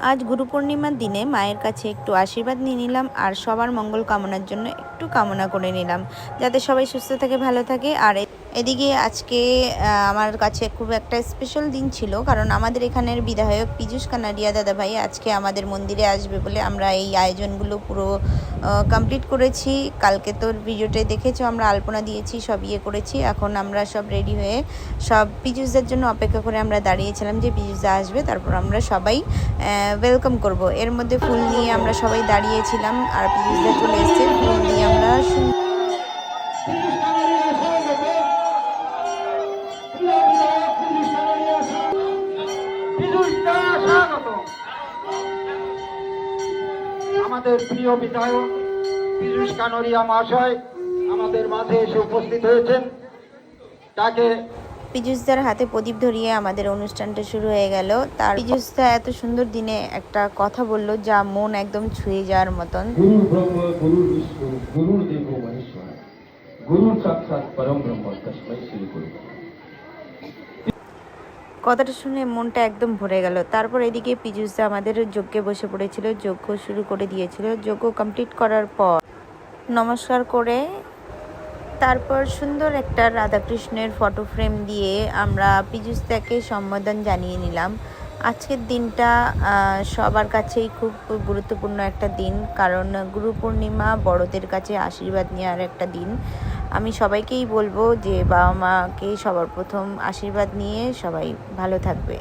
আজ গুরু পূর্ণিমার দিনে মায়ের কাছে একটু আশীর্বাদ নিয়ে নিলাম আর সবার মঙ্গল কামনার জন্য একটু কামনা করে নিলাম, যাতে সবাই সুস্থ থাকে, ভালো থাকে। আর এদিকে আজকে আমার কাছে খুব একটা স্পেশাল দিন ছিল, কারণ আমাদের এখানের বিধায়ক পীযূষ কানাডিয়া দাদাভাই আজকে আমাদের মন্দিরে আসবে বলে আমরা এই আয়োজনগুলো পুরো কমপ্লিট করেছি। কালকে তোর ভিডিওটাই দেখেছো, আমরা আলপনা দিয়েছি, সব ইয়ে করেছি। এখন আমরা সব রেডি হয়ে সব পীযূষদার জন্য অপেক্ষা করে আমরা দাঁড়িয়েছিলাম যে পীযূষদা আসবে, তারপর আমরা সবাই ওয়েলকাম করব। এর মধ্যে ফুল নিয়ে আমরা সবাই দাঁড়িয়েছিলাম আর পীযূষদা চলে এসছে, ফুল দিয়ে আমরা আমাদের প্রিয় বিধায়ক পীযূষ কানড়িয়া মহাশয় আমাদের মাঝে এসে উপস্থিত হয়েছেন। তাকে পীযূষদার হাতে প্রদীপ ধরিয়ে আমাদের অনুষ্ঠানটা শুরু হয়ে গেল। তার পীযূষদা এত সুন্দর দিনে একটা কথা বললো যা মন একদম ছুঁয়ে যাওয়ার মতন। গুরু ব্রহ্ম গুরু বিষ্ণু গুরুর দেব মহেশ্বর গুরু সাক্ষাৎ পরম ব্রহ্ম তস্मै শ্রী গুরু। কথাটা শুনে মনটা একদম ভরে গেল। তারপর এদিকে পীযূষদা আমাদের যজ্ঞে বসে পড়েছিল, যজ্ঞ শুরু করে দিয়েছিল। যজ্ঞ কমপ্লিট করার পর নমস্কার করে তারপর সুন্দর একটা রাধাকৃষ্ণের ফটো ফ্রেম দিয়ে আমরা পীযূষদাকে সম্বোধন জানিয়ে নিলাম। আজকের দিনটা সবার কাছেই খুব গুরুত্বপূর্ণ একটা দিন, কারণ গুরু পূর্ণিমা বড়দের কাছে আশীর্বাদ নেওয়ার একটা দিন। আমি সবাইকেই বলবো যে বাবা মাকে সবার প্রথম আশীর্বাদ নিয়ে সবাই ভালো থাকবে।